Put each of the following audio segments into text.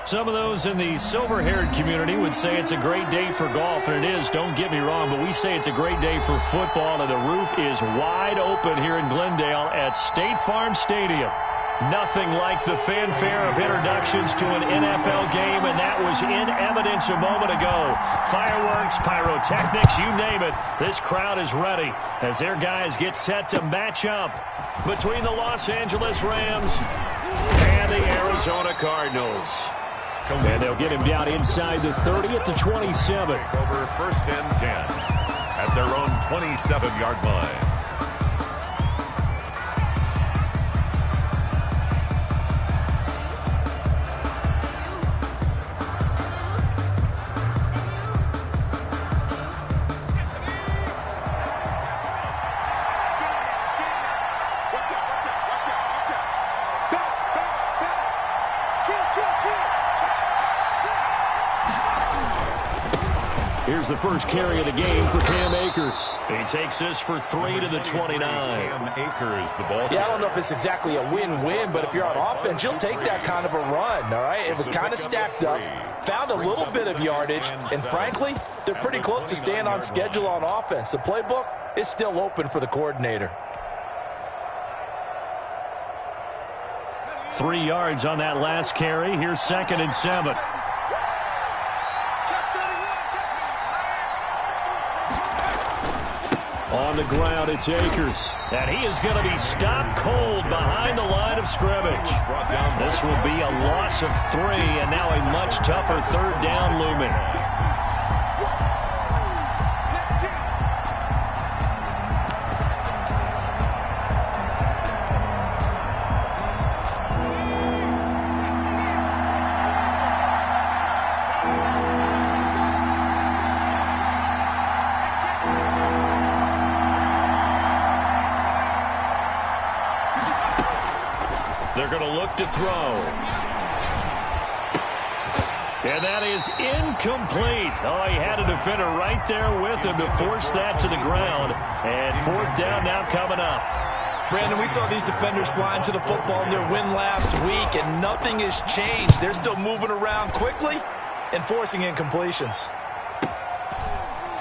Some of those in the silver-haired community would say it's a great day for golf, and it is, don't get me wrong, but we say it's a great day for football, and the roof is wide open here in Glendale at State Farm Stadium. Nothing like the fanfare of introductions to an NFL game, and that was in evidence a moment ago. Fireworks, pyrotechnics, you name it. This crowd is ready as their guys get set to match up between the Los Angeles Rams and the Arizona Cardinals. And they'll get him down inside the 30 at the 27. Over first and 10 at their own 27-yard line. Here's the first carry of the game for Cam Akers. He takes this for 3 to the 29. Cam Akers, the ball. Yeah, I don't know if it's exactly a win-win, but if you're on offense, you'll take that kind of a run, all right? It was kind of stacked up, found a little bit of yardage, and frankly, they're pretty close to staying on schedule on offense. The playbook is still open for the coordinator. 3 yards on that last carry. Here's 2nd and 7. On the ground, it's Akers. And he is going to be stopped cold behind the line of scrimmage. This will be a loss of 3, and now a much tougher 3rd down looming. They're going to look to throw. And that is incomplete. Oh, he had a defender right there with him to force that to the ground. And 4th down now coming up. Brandon, we saw these defenders flying to the football in their win last week, and nothing has changed. They're still moving around quickly and forcing incompletions.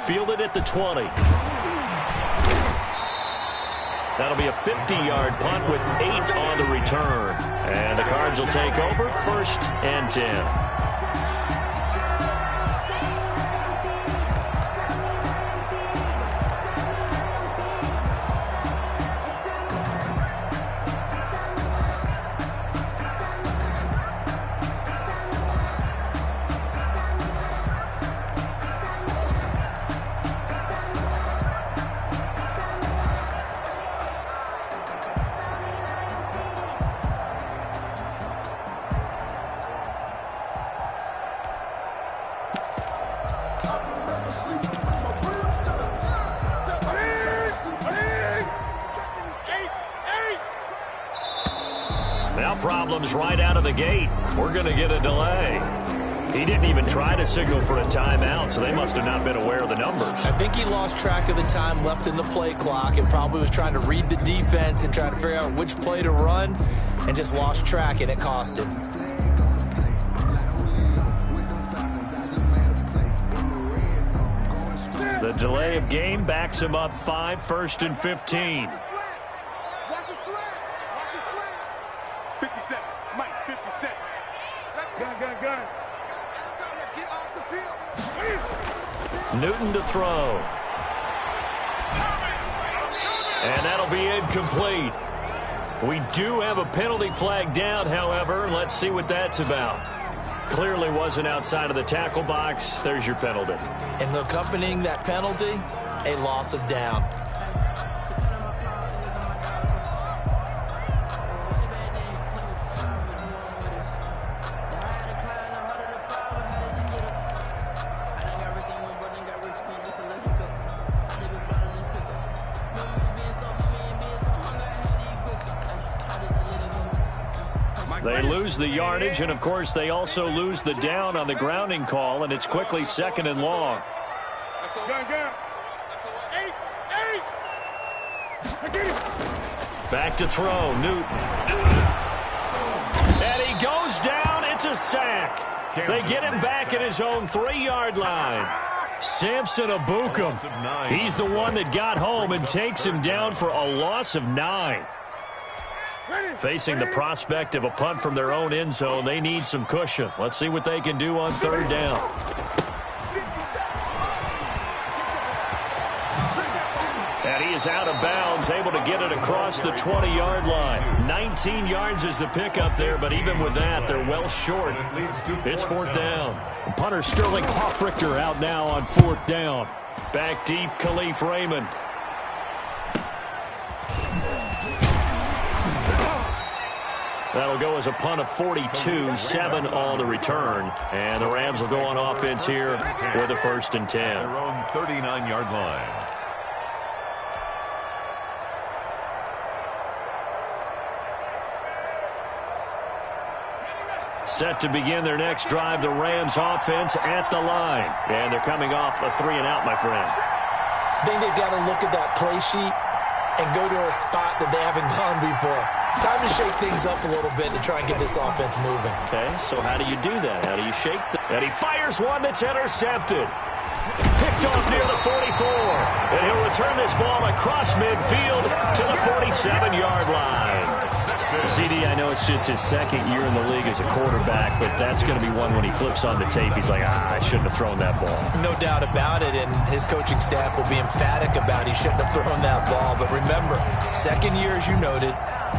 Fielded at the 20. That'll be a 50-yard punt with 8 on the return. And the Cards will take over 1st and 10. Now problems right out of the gate. We're going to get a delay. He didn't even try to signal for a timeout, so they must have not been aware of the numbers. I think he lost track of the time left in the play clock and probably was trying to read the defense and trying to figure out which play to run and just lost track, and it cost him. The delay of game backs him up 5, 1st and 15. 57, Mike, 57. Gun. Let's get off the field. Newton to throw. And that'll be incomplete. We do have a penalty flag down, however. Let's see what that's about. Clearly wasn't outside of the tackle box. There's your penalty. And accompanying that penalty, a loss of down. They lose the yardage, and of course they also lose the down on the grounding call, and it's quickly 2nd and long. Back to throw, Newton. And he goes down. It's It's a sack. They get him back at his own 3-yard line. Samson Abukum. He's the one that got home and takes him down for a loss of 9. Facing the prospect of a punt from their own end zone, they need some cushion. Let's see what they can do on 3rd down. And he is out of bounds, able to get it across the 20-yard line. 19 yards is the pickup there, but even with that, they're well short. It's 4th down. Punter Sterling Hoffrichter out now on 4th down. Back deep, Khalif Raymond. That'll go as a punt of 42, 7 on the return. And the Rams will go on offense here with a 1st and 10. Their own 39-yard line. Set to begin their next drive, the Rams offense at the line. And they're coming off a 3-and-out, my friend. I think they've got to look at that play sheet and go to a spot that they haven't gone before. Time to shake things up a little bit to try and get this offense moving. Okay, so how do you do that? How do you shake that? And he fires one that's intercepted. Picked off near the 44. And he'll return this ball across midfield to the 47-yard line. CD, I know it's just his 2nd year in the league as a quarterback, but that's going to be one when he flips on the tape. He's like, I shouldn't have thrown that ball. No doubt about it, and his coaching staff will be emphatic about he shouldn't have thrown that ball. But remember, 2nd year, as you noted,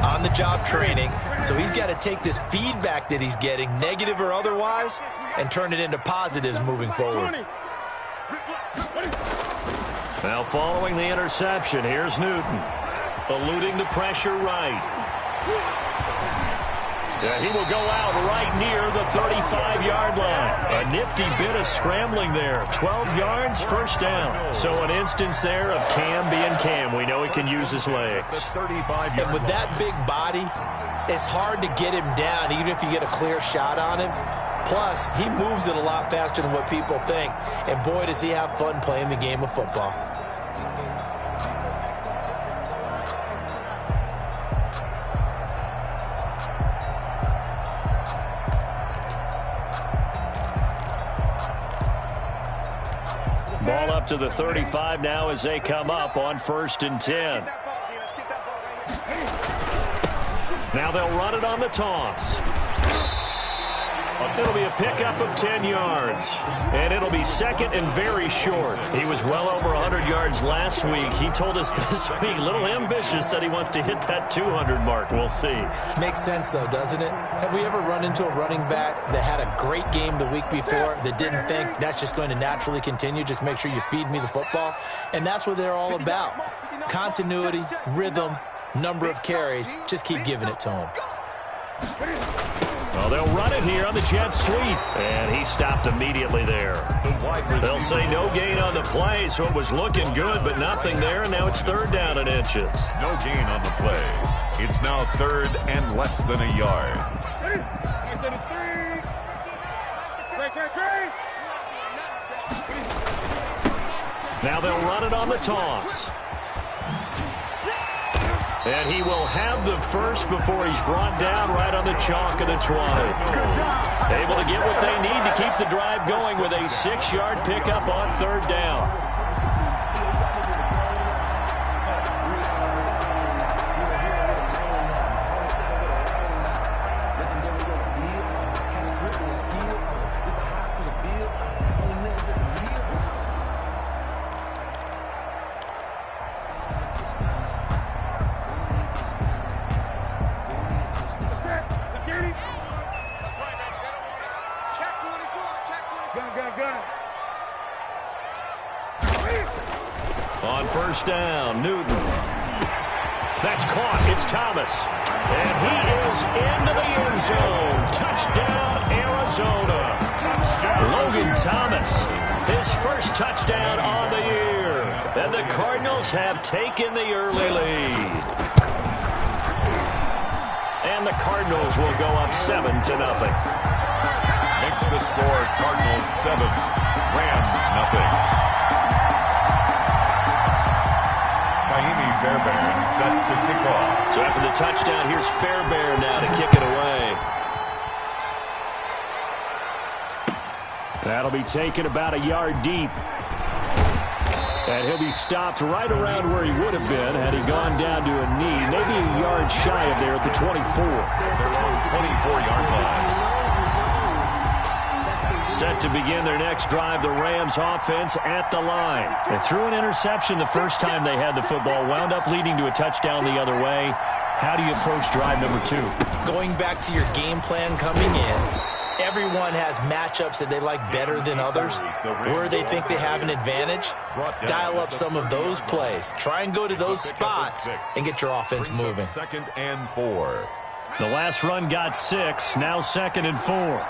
on-the-job training, so he's got to take this feedback that he's getting, negative or otherwise, and turn it into positives moving forward. Now following the interception, here's Newton. Eluding the pressure right. Yeah, he will go out right near the 35-yard line. A nifty bit of scrambling there. 12 yards, 1st down. So an instance there of Cam being Cam. We know he can use his legs. And with that big body, it's hard to get him down, even if you get a clear shot on him. Plus, he moves it a lot faster than what people think. And boy, does he have fun playing the game of football. Ball up to the 35 now as they come up on 1st and 10. Now they'll run it on the toss. It'll be a pickup of 10 yards. And it'll be 2nd and very short. He was well over 100 yards last week. He told us this week, a little ambitious, said he wants to hit that 200 mark. We'll see. Makes sense, though, doesn't it? Have we ever run into a running back that had a great game the week before that didn't think that's just going to naturally continue? Just make sure you feed me the football. And that's what they're all about. Continuity, rhythm, number of carries. Just keep giving it to him. Well, they'll run it here on the jet sweep. And he stopped immediately there. They'll say no gain on the play, so it was looking good, but nothing there, and now it's 3rd down and inches. No gain on the play. It's now 3rd and less than a yard. Now they'll run it on the toss. And he will have the first before he's brought down right on the chalk of the 20. Able to get what they need to keep the drive going with a 6-yard pickup on 3rd down. On 1st down, Newton. That's caught. It's Thomas. And he is into the end zone. Touchdown, Arizona. Logan Thomas, his first touchdown on the year. And the Cardinals have taken the early lead. And the Cardinals will go up 7-0. Makes the score Cardinals 7, Rams nothing. Fairbairn set to kick off. So after the touchdown, here's Fairbairn now to kick it away. That'll be taken about a yard deep. And he'll be stopped right around where he would have been had he gone down to a knee. Maybe a yard shy of there at the 24. Their own 24-yard line. Set to begin their next drive, the Rams offense at the line. They threw an interception the first time they had the football, wound up leading to a touchdown the other way. How do you approach drive number 2? Going back to your game plan coming in, everyone has matchups that they like better than others. Where they think they have an advantage, dial up some of those plays. Try and go to those spots and get your offense moving. 2nd and 4. The last run got 6, now 2nd and 4.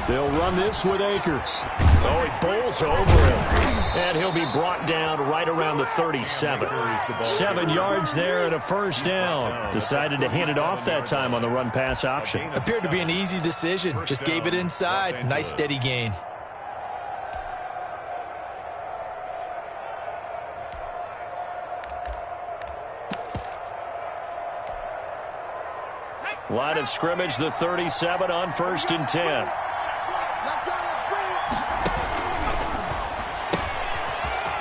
They'll run this with Akers. Oh, he bowls over him. And he'll be brought down right around the 37. 7 yards there and a first down. Decided to hand it off that time on the run-pass option. Appeared to be an easy decision. Just gave it inside. Nice steady gain. Line of scrimmage, the 37 on 1st and 10.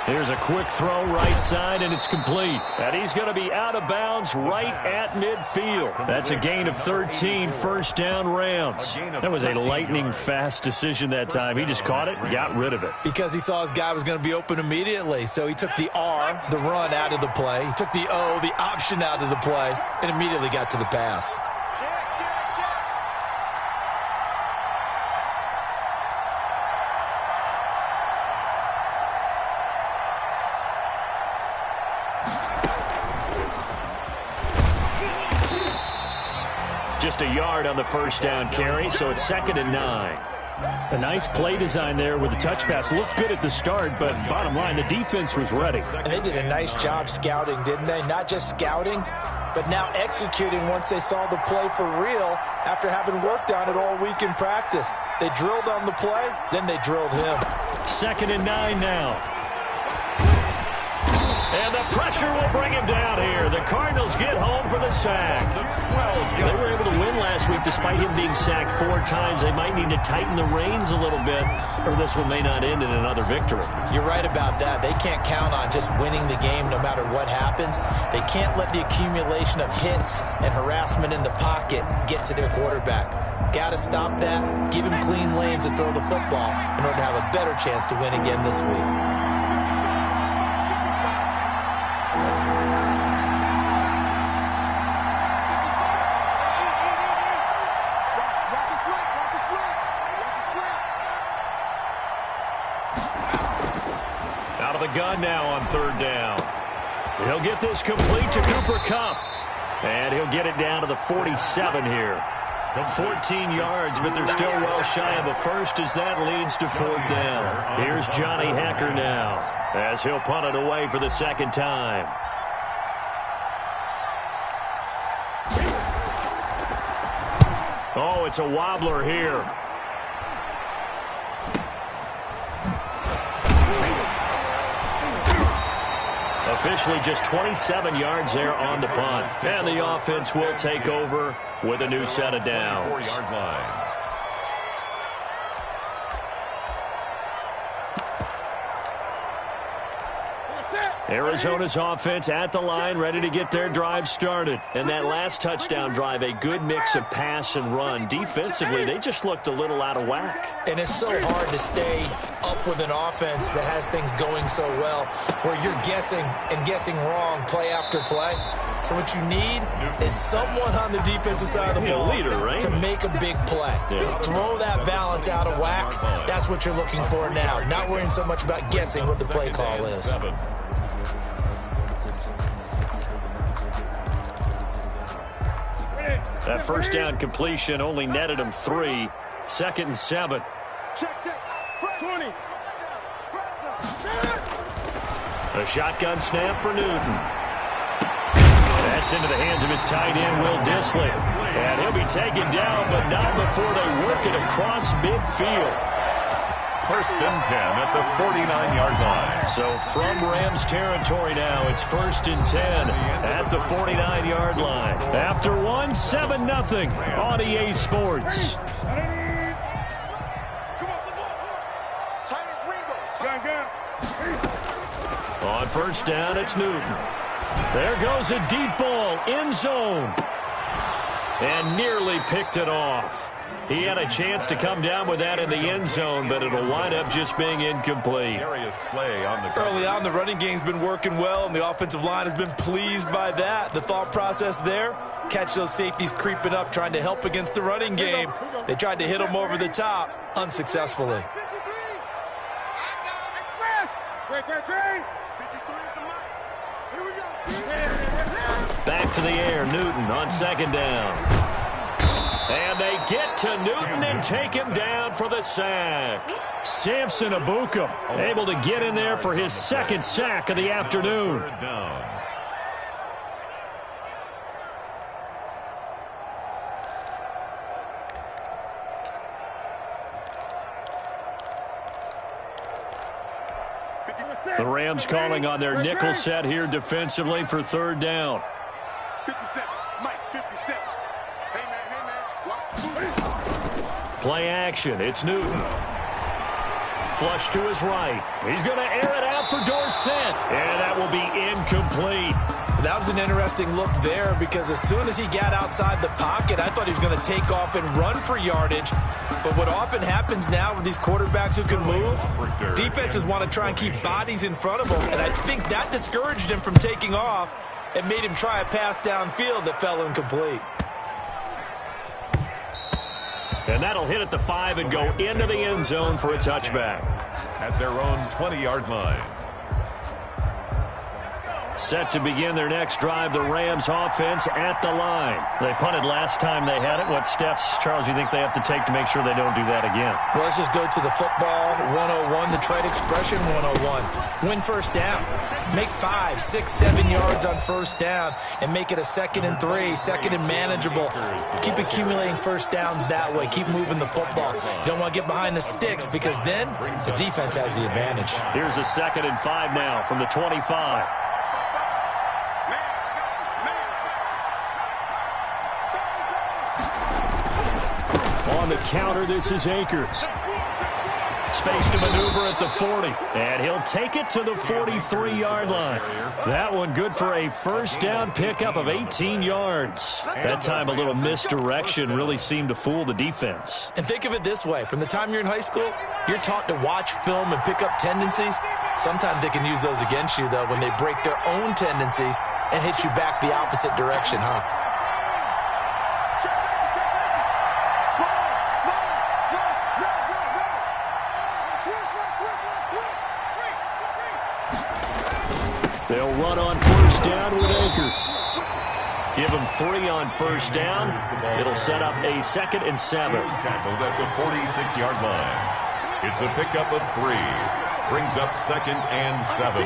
Here's a quick throw right side, and it's complete. And he's going to be out of bounds right at midfield. That's a gain of 13, first down Rams. That was a lightning-fast decision that time. He just caught it and got rid of it. Because he saw his guy was going to be open immediately. So he took the R, the run, out of the play. He took the O, the option, out of the play, and immediately got to the pass. Just a yard on the first down carry, so it's 2nd and 9. A nice play design there with the touch pass. Looked good at the start, but bottom line, the defense was ready. And they did a nice job scouting, didn't they? Not just scouting, but now executing once they saw the play for real after having worked on it all week in practice. They drilled on the play, then they drilled him. 2nd and 9 now. And the pressure will bring him down here. The Cardinals get home for the sack. They were able to win last week despite him being sacked 4 times. They might need to tighten the reins a little bit, or this one may not end in another victory. You're right about that. They can't count on just winning the game no matter what happens. They can't let the accumulation of hits and harassment in the pocket get to their quarterback. Got to stop that, give him clean lanes to throw the football in order to have a better chance to win again this week. Gun now on 3rd down. He'll get this complete to Cooper Kupp. And he'll get it down to the 47 here. 14 yards, but they're still well shy of a first as that leads to 4th down. Here's Johnny Hecker now as he'll punt it away for the 2nd time. Oh, it's a wobbler here. Officially just 27 yards there on the punt. And the offense will take over with a new set of downs. 4-yard line. Arizona's offense at the line, ready to get their drive started. And that last touchdown drive, a good mix of pass and run. Defensively, they just looked a little out of whack. And it's so hard to stay up with an offense that has things going so well, where you're guessing and guessing wrong play after play. So what you need is someone on the defensive side of the ball leader, right? to make a big play. Yeah. Throw that balance out of whack. That's what you're looking for now. Not worrying so much about guessing what the play call is. That first down completion only netted him 3. 2nd and 7. Check. 20. A shotgun snap for Newton. That's into the hands of his tight end, Will Dissly. And he'll be taken down, but not before they work it across midfield. First and 10 at the 49-yard line. So from Rams territory now, it's first and 10 at the 49-yard line. After one, 7-0 on EA Sports. On first down, it's Newton. There goes a deep ball, end zone. And nearly picked it off. He had a chance to come down with that in the end zone, but it'll wind up just being incomplete. Early on, the running game's been working well, and the offensive line has been pleased by that. The thought process there, catch those safeties creeping up, trying to help against the running game. They tried to hit them over the top, unsuccessfully. Back to the air, Newton on second down. And they get to Newton and take him down for the sack. Samson Abuka able to get in there for his second sack of the afternoon. The Rams calling on their nickel set here defensively for third down. 57, Mike, 57. Play action. It's Newton. Flush to his right. He's going to air it out for Dorsett. And that will be incomplete. That was an interesting look there because as soon as he got outside the pocket, I thought he was going to take off and run for yardage. But what often happens now with these quarterbacks who can move, defenses want to try and keep bodies in front of them. And I think that discouraged him from taking off and made him try a pass downfield that fell incomplete. And that'll hit at the 5 and go into the end zone for a touchback. At their own 20-yard line. Set to begin their next drive, the Rams offense at the line. They punted last time they had it. What steps, Charles, do you think they have to take to make sure they don't do that again? Well, let's just go to the football 101, the trade expression 101. Win first down. Make 5, 6, 7 yards on first down and make it a 2nd and 3, 2nd and manageable. Keep accumulating first downs that way. Keep moving the football. You don't want to get behind the sticks because then the defense has the advantage. Here's a 2nd and 5 now from the 25. On the counter, this is Akers. Space to maneuver at the 40. And he'll take it to the 43-yard line. That one good for a first down pickup of 18 yards. That time a little misdirection really seemed to fool the defense. And think of it this way. From the time you're in high school, you're taught to watch film and pick up tendencies. Sometimes they can use those against you, though, when they break their own tendencies and hit you back the opposite direction, huh? They'll run on first down with Akers. Give them 3 on first down. It'll set up a 2nd and 7. Tackled at the 46-yard line. It's a pickup of 3. Brings up 2nd and 7.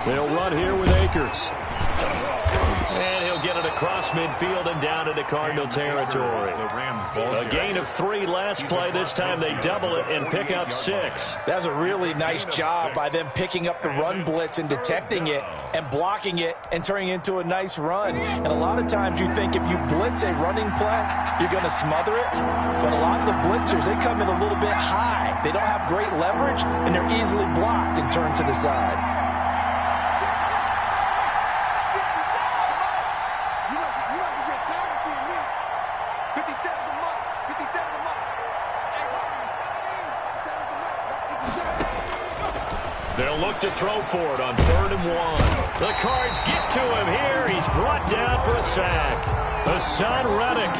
They'll run here with Akers. And he'll get it across midfield and down into Cardinal territory. A gain of 3 last play. This time they double it and pick up 6. That's a really nice job by them picking up the run blitz and detecting it and blocking it and turning it into a nice run. And a lot of times you think if you blitz a running play, you're going to smother it. But a lot of the blitzers, they come in a little bit high. They don't have great leverage, and they're easily blocked and turned to the side. They'll look to throw for it on 3rd and 1. The Cards get to him here. He's brought down for a sack. Hassan Reddick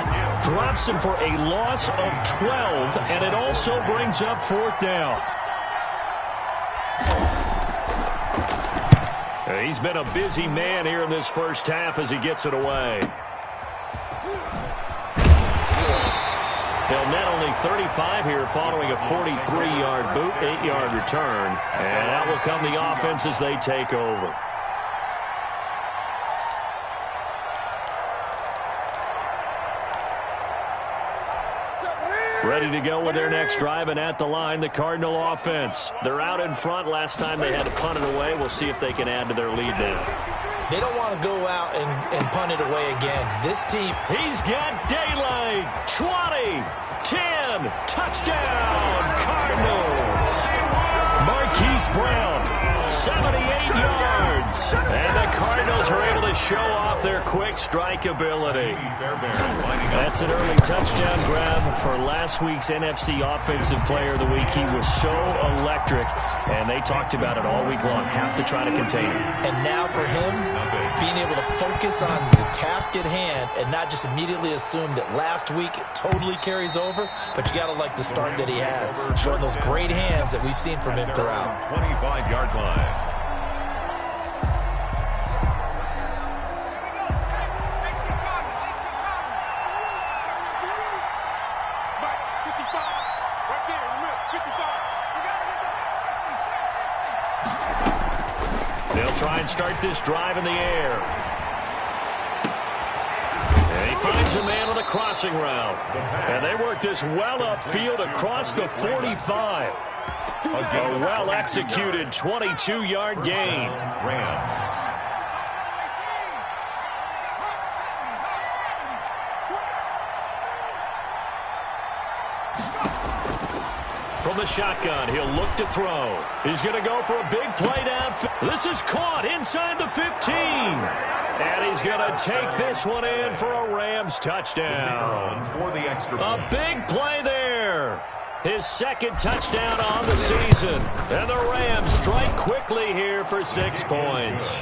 drops him for a loss of 12, and it also brings up 4th down. He's been a busy man here in this first half as he gets it away. They'll net only 35 here following a 43-yard boot, 8-yard return. And out will come the offense as they take over. ready to go with their next drive, and at the line, the Cardinal offense. They're out in front. Last time they had to punt it away. We'll see if they can add to their lead now. They don't want to go out and punt it away again. This team... He's got daylight. 20, 10, touchdown, Cardinals. Marquise Brown, 78 yards. And the Cardinals are able to show off their quick strike ability. That's an early touchdown grab for last week's NFC Offensive Player of the Week. He was so electric, and they talked about it all week long. Have to try to contain him. And now for him, being able to focus on the task at hand and not just immediately assume that last week it totally carries over, but you got to like the start that he has, showing those great hands that we've seen from him throughout. 25-yard line. They'll try and start this drive in the air. And he finds a man on a crossing route. And they work this well upfield across the 45. A well-executed 22-yard gain. Rams. From the shotgun, he'll look to throw. He's going to go for a big play downfield. This is caught inside the 15. And he's going to take this one in for a Rams touchdown. For the extra point. A big play there. His second touchdown on the season. And the Rams strike quickly here for 6 points.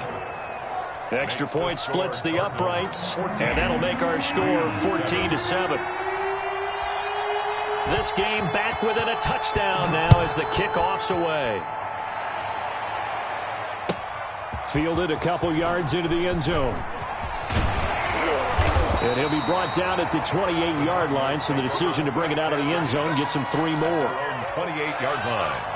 Extra point splits the uprights. And that'll make our score 14-7. This game back within a touchdown now as the kickoff's away. Fielded a couple yards into the end zone. And he'll be brought down at the 28-yard line, so the decision to bring it out of the end zone gets him 3 more. 28-yard line.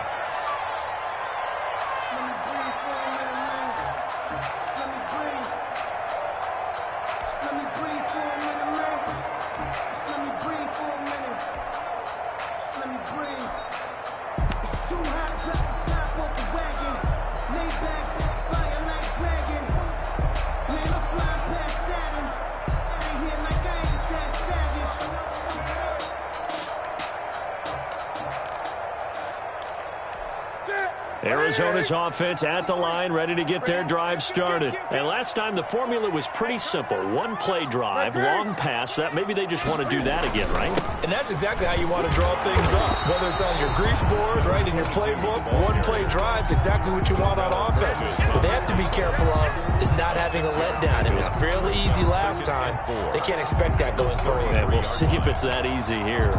Arizona's offense at the line, ready to get their drive started. And last time the formula was pretty simple. One play drive, long pass. That maybe they just want to do that again, right? And that's exactly how you want to draw things up. Whether it's on your grease board, right, in your playbook, one play drive is exactly what you want on offense. What they have to be careful of is not having a letdown. It was fairly easy last time. They can't expect that going forward. And we'll see if it's that easy here.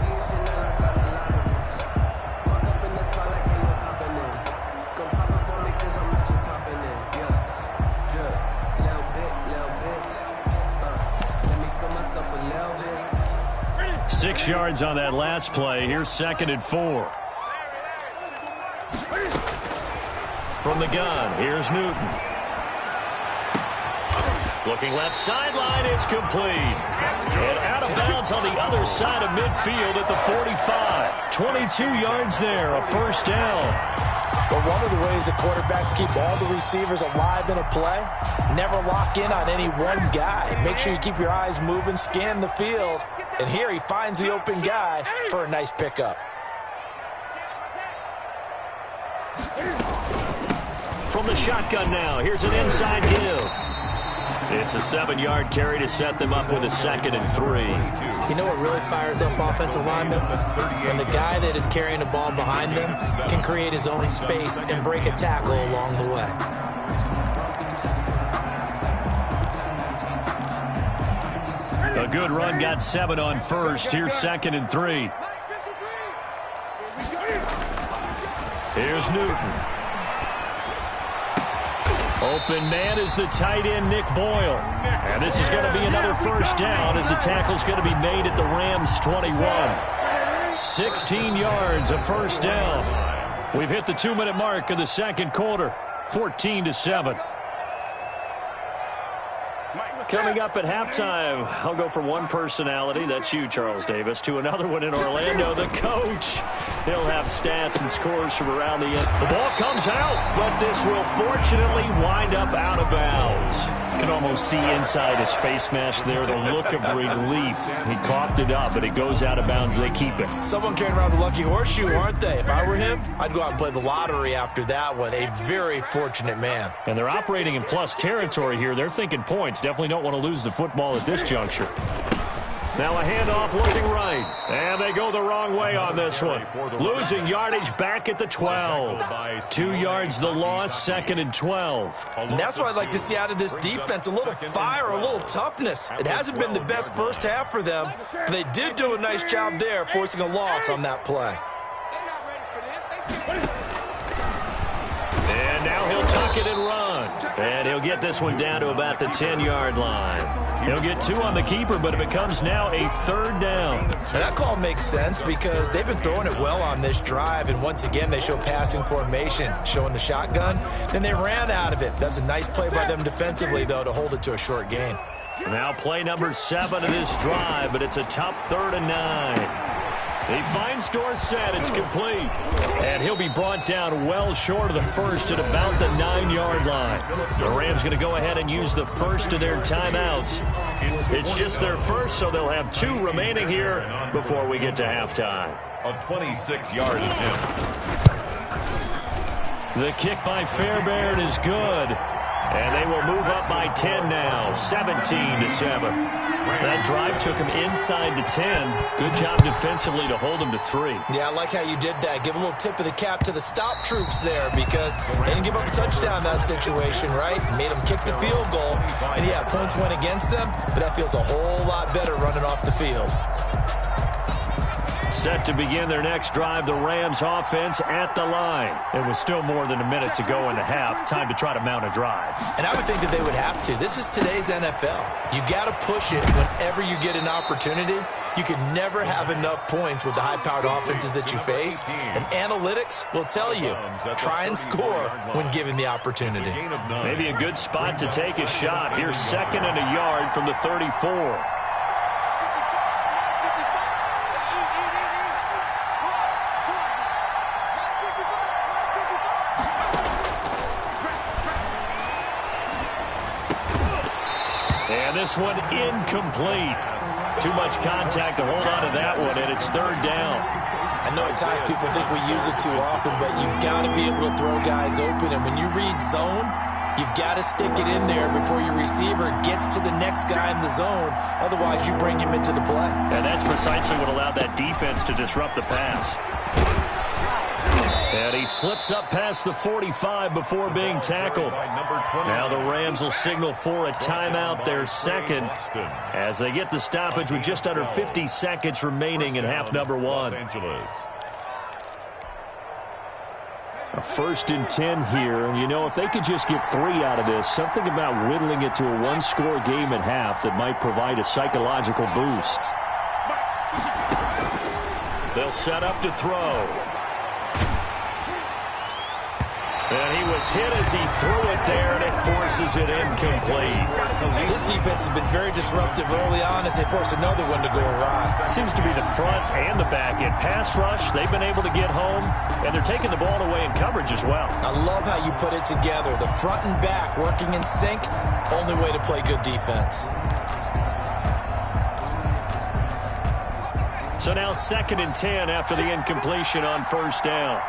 Six yards on that last play. Here's 2nd and 4. From the gun, here's Newton. Looking left sideline, it's complete. And out of bounds on the other side of midfield at the 45. 22 yards there, a first down. But one of the ways the quarterbacks keep all the receivers alive in a play, never lock in on any one guy. Make sure you keep your eyes moving, scan the field. And here he finds the open guy for a nice pickup. From the shotgun now, here's an inside give. It's a 7-yard carry to set them up with a 2nd and 3. You know what really fires up offensive linemen? When the guy that is carrying the ball behind them can create his own space and break a tackle along the way. A good run, got 7 on first. Here's 2nd and 3. Here's Newton. Open man is the tight end, Nick Boyle. And this is going to be another first down as the tackle's going to be made at the Rams' 21. 16 yards, a first down. We've hit the 2-minute mark of the second quarter. 14-7. Coming up at halftime, I'll go from one personality, that's you, Charles Davis, to another one in Orlando, the coach. He'll have stats and scores from around the end. The ball comes out, but this will fortunately wind up out of bounds. You can almost see inside his face mask there the look of relief. He coughed it up, but it goes out of bounds. They keep it. Someone carrying around the lucky horseshoe, aren't they? If I were him, I'd go out and play the lottery after that one. A very fortunate man. And they're operating in plus territory here. They're thinking points. Definitely don't want to lose the football at this juncture. Now a handoff looking right. And they go the wrong way on this one. Losing yardage back at the 12. 2 yards the loss, 2nd and 12. And that's what I'd like to see out of this defense. A little fire, a little toughness. It hasn't been the best first half for them, but they did do a nice job there, forcing a loss on that play. And now he'll tuck it and run. And he'll get this one down to about the 10-yard line. He'll get 2 on the keeper, but it becomes now a 3rd down. And that call makes sense because they've been throwing it well on this drive, and once again they show passing formation, showing the shotgun. Then they ran out of it. That's a nice play by them defensively, though, to hold it to a short gain. Now play number 7 of this drive, but it's a tough 3rd and 9. He finds Dorsett. It's complete. And he'll be brought down well short of the first at about the 9-yard line. The Rams going to go ahead and use the first of their timeouts. It's just their first, so they'll have 2 remaining here before we get to halftime. A 26-yard attempt. The kick by Fairbairn is good. And they will move up by 10 now, 17-7. That drive took him inside the 10. Good job defensively to hold him to 3. Yeah, I like how you did that. Give a little tip of the cap to the stop troops there because they didn't give up a touchdown in that situation, right? Made them kick the field goal. And, yeah, points went against them, but that feels a whole lot better running off the field. Set to begin their next drive, the Rams offense at the line. It was still more than a minute to go in the half. Time to try to mount a drive. And I would think that they would have to. This is today's NFL. You got to push it whenever you get an opportunity. You can never have enough points with the high-powered offenses that you face. And analytics will tell you, try and score when given the opportunity. Maybe a good spot to take a shot. Here's 2nd and a yard from the 34. This one incomplete. Too much contact to hold on to that one, and it's 3rd down. I know at times people think we use it too often, but you've got to be able to throw guys open. And when you read zone, you've got to stick it in there before your receiver gets to the next guy in the zone. Otherwise, you bring him into the play. And that's precisely what allowed that defense to disrupt the pass. And he slips up past the 45 before being tackled. Now the Rams will signal for a timeout, their 2nd, as they get the stoppage with just under 50 seconds remaining in half number 1. A 1st and 10 here. And, you know, if they could just get 3 out of this, something about whittling it to a 1-score game at half that might provide a psychological boost. They'll set up to throw. And he was hit as he threw it there, and it forces it incomplete. This defense has been very disruptive early on as they force another one to go awry. Seems to be the front and the back end. Pass rush, they've been able to get home, and they're taking the ball away in coverage as well. I love how you put it together. The front and back working in sync, only way to play good defense. So now 2nd and 10 after the incompletion on 1st down.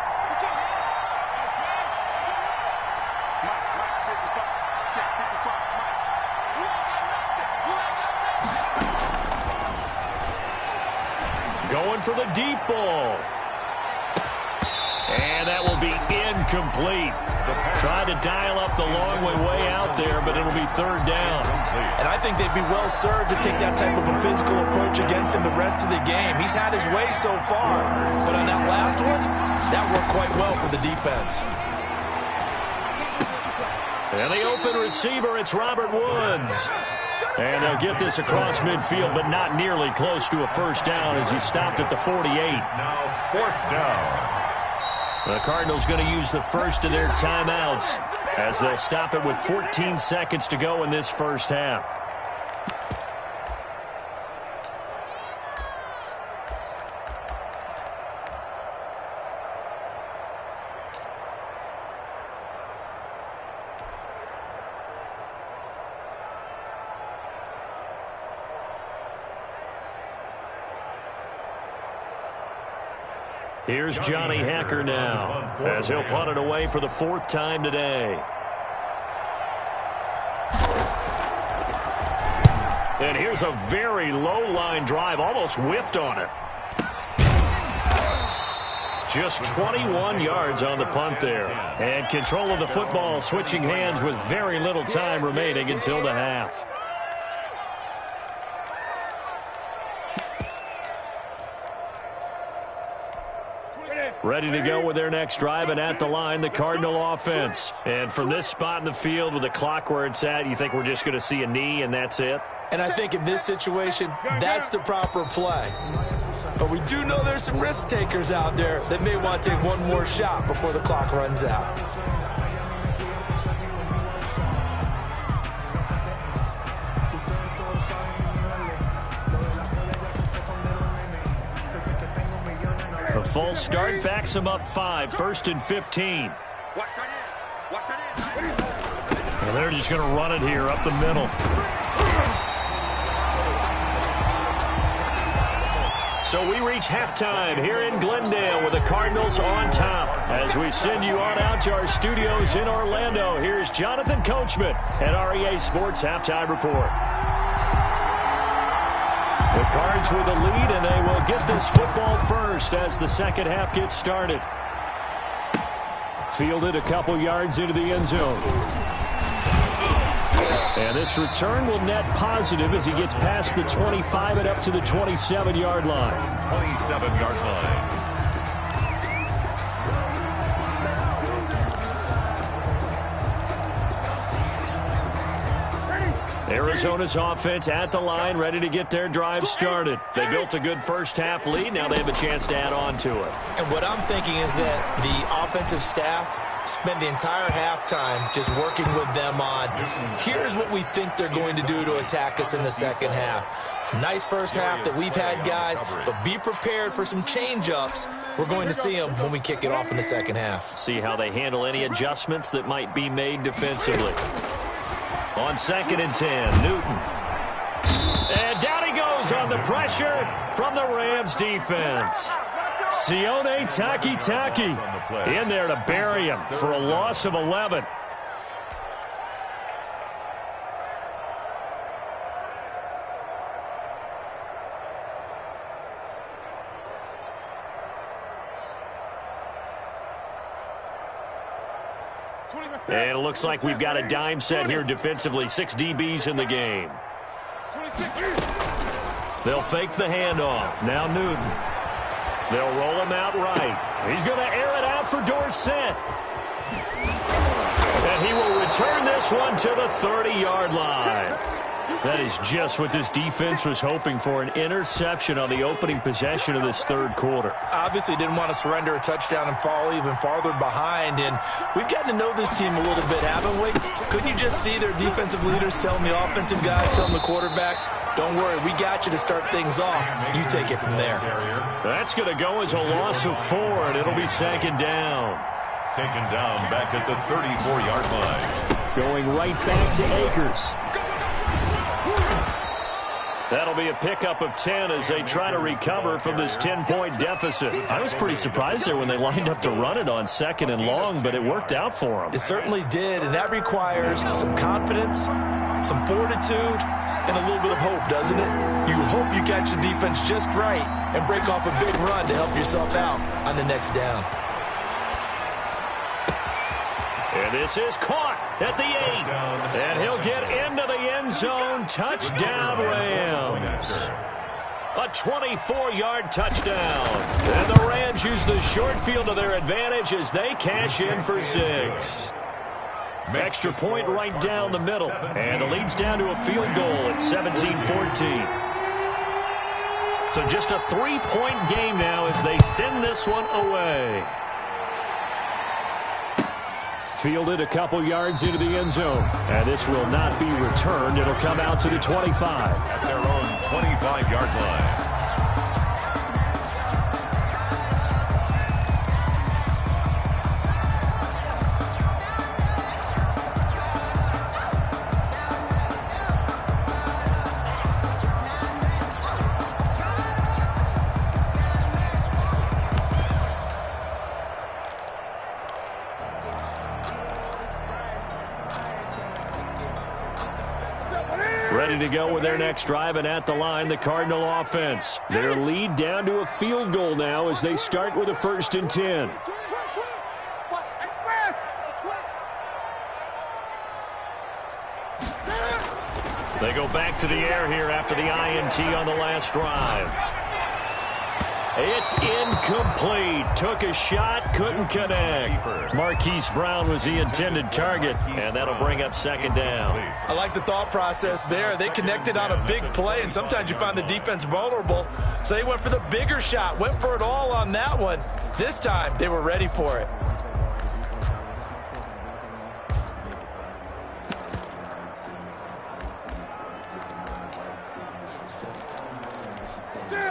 Going for the deep ball. And that will be incomplete. Tried to dial up the long way out there, but it'll be 3rd down. And I think they'd be well served to take that type of a physical approach against him the rest of the game. He's had his way so far, but on that last one, that worked quite well for the defense. And the open receiver, it's Robert Woods. And they'll get this across midfield, but not nearly close to a 1st down as he stopped at the 48. Now 4th down. The Cardinals going to use the first of their timeouts as they'll stop it with 14 seconds to go in this 1st half. Here's Johnny Hacker now, as he'll punt it away for the 4th time today. And here's a very low line drive, almost whiffed on it. Just 21 yards on the punt there. And control of the football switching hands with very little time remaining until the half. Ready to go with their next drive, and at the line, the Cardinal offense. And from this spot in the field with the clock where it's at, you think we're just going to see a knee and that's it? And I think in this situation, that's the proper play. But we do know there's some risk takers out there that may want to take one more shot before the clock runs out. A false start backs him up 5, 1st and 15. And they're just going to run it here up the middle. So we reach halftime here in Glendale with the Cardinals on top. As we send you on out to our studios in Orlando, here's Jonathan Coachman at REA Sports Halftime Report. The Cards with the lead, and they will get this football first as the second half gets started. Fielded a couple yards into the end zone. And this return will net positive as he gets past the 25 and up to the 27-yard line. 27-yard line. Arizona's offense at the line, ready to get their drive started. They built a good first half lead. Now they have a chance to add on to it. And what I'm thinking is that the offensive staff spent the entire halftime just working with them on, here's what we think they're going to do to attack us in the second half. Nice first half that we've had, guys, but be prepared for some change-ups. We're going to see them when we kick it off in the second half. See how they handle any adjustments that might be made defensively. On 2nd and 10, Newton. And down he goes on the pressure from the Rams defense. Sione Takitaki in there to bury him for a loss of 11. And it looks like we've got a dime set here defensively. 6 DBs in the game. They'll fake the handoff. Now Newton. They'll roll him out right. He's going to air it out for Dorsett. And he will return this one to the 30-yard line. That is just what this defense was hoping for, an interception on the opening possession of this third quarter. Obviously didn't want to surrender a touchdown and fall even farther behind, and we've gotten to know this team a little bit, haven't we? Couldn't you just see their defensive leaders telling the offensive guys, telling the quarterback, don't worry, we got you to start things off. You take it from there. That's going to go as a loss of 4, and it'll be 2nd down. Taken down back at the 34-yard line. Going right back to Akers. That'll be a pickup of 10 as they try to recover from this 10-point deficit. I was pretty surprised there when they lined up to run it on 2nd and long, but it worked out for them. It certainly did, and that requires some confidence, some fortitude, and a little bit of hope, doesn't it? You hope you catch the defense just right and break off a big run to help yourself out on the next down. And this is caught at the 8. And he'll get into the end zone. Touchdown, Rams. A 24-yard touchdown. And the Rams use the short field to their advantage as they cash in for 6. Extra point right down the middle. And the lead's down to a field goal at 17-14. So just a 3-point game now as they send this one away. Fielded a couple yards into the end zone. And this will not be returned. It'll come out to the 25. At their own 25-yard line. ready to go with their next drive, and at the line, the Cardinal offense. Their lead down to a field goal now as they start with a 1st and 10. They go back to the air here after the INT on the last drive. It's incomplete. Took a shot, couldn't connect. Marquise Brown was the intended target, and that'll bring up 2nd down. I like the thought process there. They connected on a big play, and sometimes you find the defense vulnerable. So they went for the bigger shot, went for it all on that one. This time, they were ready for it.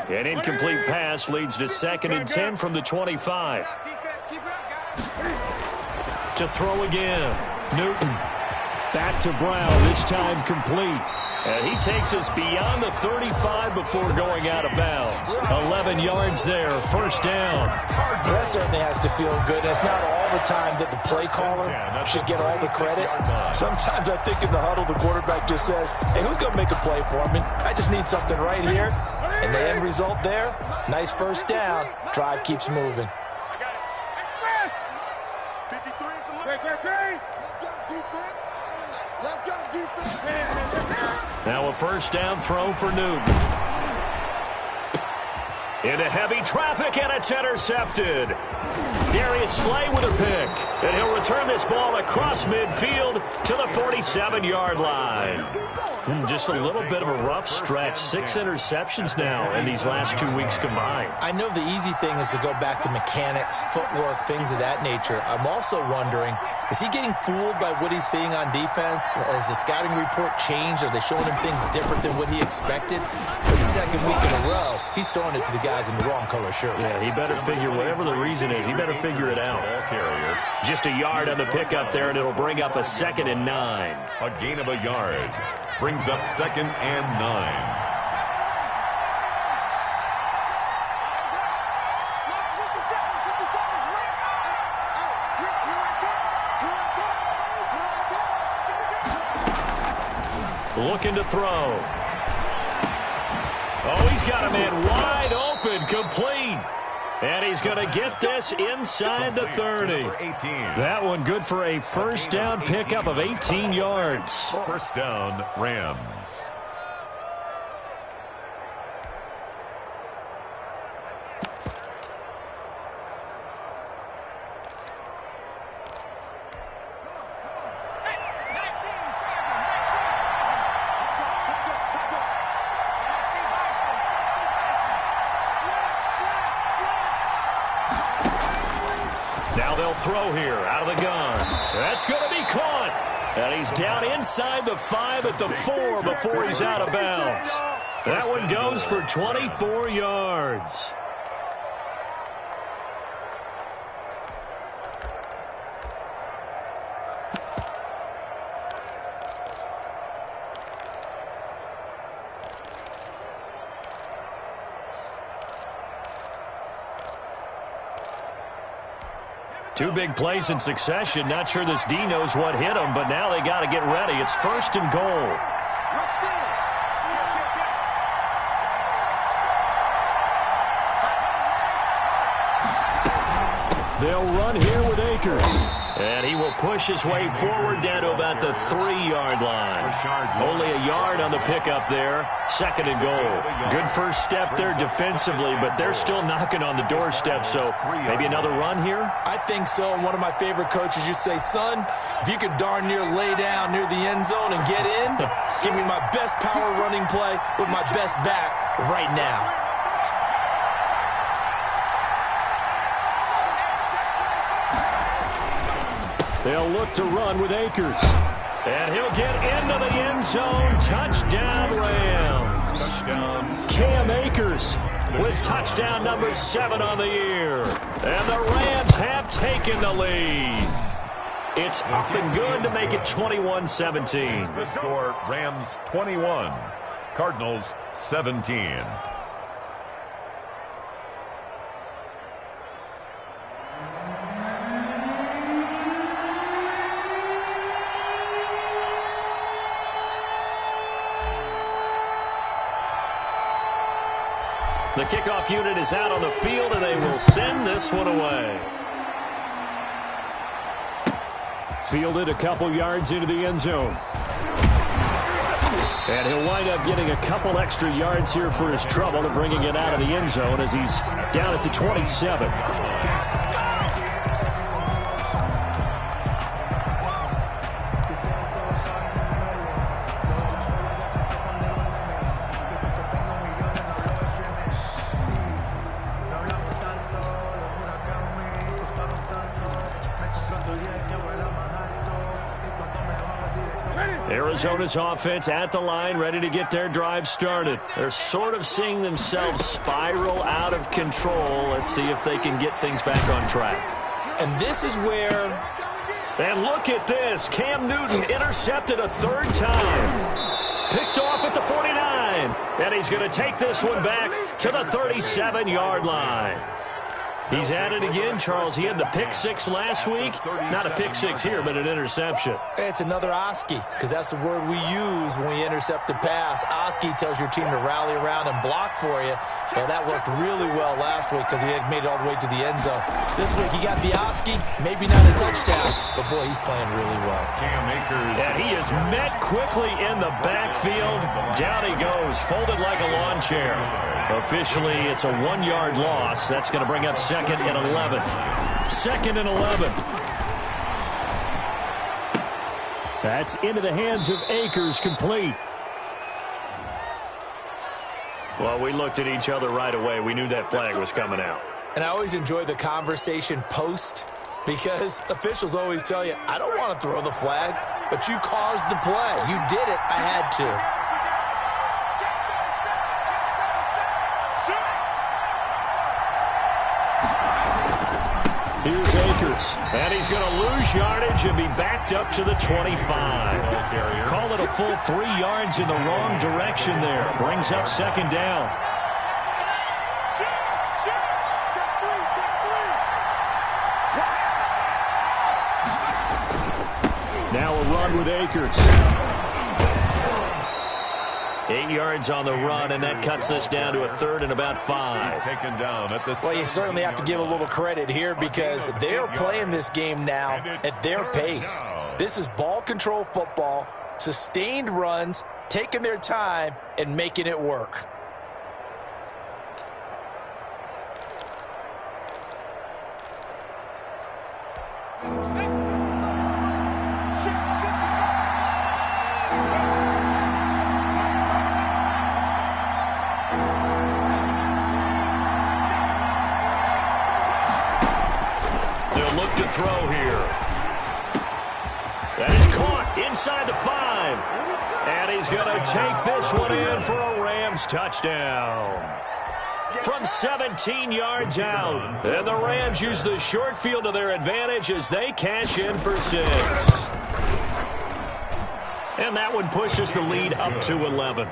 An incomplete pass leads to 2nd and 10 from the 25. To throw again. Newton. Back to Brown, this time complete. And he takes us beyond the 35 before going out of bounds. 11 yards there, 1st down. That certainly has to feel good. It's not all the time that the play caller should get all the credit. Sometimes I think in the huddle, the quarterback just says, hey, who's going to make a play for me? I just need something right here. And the end result there, nice 1st down. Drive keeps moving. Now a 1st down throw for Newton. Into heavy traffic, and it's intercepted. Darius Slay with a pick. And he'll return this ball across midfield to the 47-yard line. Just a little bit of a rough stretch. 6 interceptions now in these last 2 weeks combined. I know the easy thing is to go back to mechanics, footwork, things of that nature. I'm also wondering, is he getting fooled by what he's seeing on defense? Has the scouting report changed? Are they showing him things different than what he expected? For the 2nd week in a row, he's throwing it to the guys in the wrong color shirts. Yeah, he better figure, whatever the reason is, he better figure it out. Carrier. Just a yard on the pickup there, and it'll bring up a 2nd and 9. A gain of a yard. Brings up 2nd and 9. Looking to throw. Oh, he's got a man wide open, complete. And he's going to get this inside the 30. That one good for a 1st down pickup of 18 yards. 1st down, Rams. Now they'll throw here out of the gun. That's going to be caught. And he's down inside the 5 at the 4 before he's out of bounds. That one goes for 24 yards. Two big plays in succession. Not sure this D knows what hit him, but now they got to get ready. It's 1st and goal. They'll run here with Akers. And he will push his way forward down to about the 3-yard line. Only a yard on the pickup there. 2nd and goal. Good first step there defensively, but they're still knocking on the doorstep, so maybe another run here? I think so. And one of my favorite coaches used to say, son, if you can darn near lay down near the end zone and get in, give me my best power running play with my best back right now. They'll look to run with Akers. And he'll get into the end zone. Touchdown, Rams. Cam Akers with touchdown number 7 on the year. And the Rams have taken the lead. It's up and good to make it 21-17. The score, Rams 21, Cardinals 17. The kickoff unit is out on the field, and they will send this one away. Fielded a couple yards into the end zone. And he'll wind up getting a couple extra yards here for his trouble and bringing it out of the end zone as he's down at the 27. Arizona's offense at the line, ready to get their drive started. They're sort of seeing themselves spiral out of control. Let's see if they can get things back on track. And this is where... And look at this. Cam Newton intercepted a third time. Picked off at the 49. And he's going to take this one back to the 37-yard line. He's at it again, Charles. He had the pick six last week. Not a pick six here, but an interception. It's another Oski, because that's the word we use when we intercept a pass. Oski tells your team to rally around and block for you. Well, that worked really well last week because he had made it all the way to the end zone. This week he got the Oski, maybe not a touchdown, but boy, he's playing really well. And he is met quickly in the backfield. Down he goes, folded like a lawn chair. Officially, it's a 1-yard loss. That's going to bring up second and 11. Second and 11. That's into the hands of Akers, complete. Well, we looked at each other right away. We knew that flag was coming out. And I always enjoy the conversation post because officials always tell you, I don't want to throw the flag, but you caused the play. You did it. I had to. Here's Akers, and he's going to lose yardage and be backed up to the 25. Call it a full 3 yards in the wrong direction there. Brings up second down. Now a run with Akers. 8 yards on the run, and that cuts us down to a third and about 5. Taken down at the well, you certainly have to give a little credit here because they're playing this game now at their pace. This is ball control football, sustained runs, taking their time, and making it work. To throw here. That is caught inside the 5. And he's going to take this one in for a Rams touchdown. From 17 yards out. And the Rams use the short field to their advantage as they cash in for 6. And that one pushes the lead up to 11.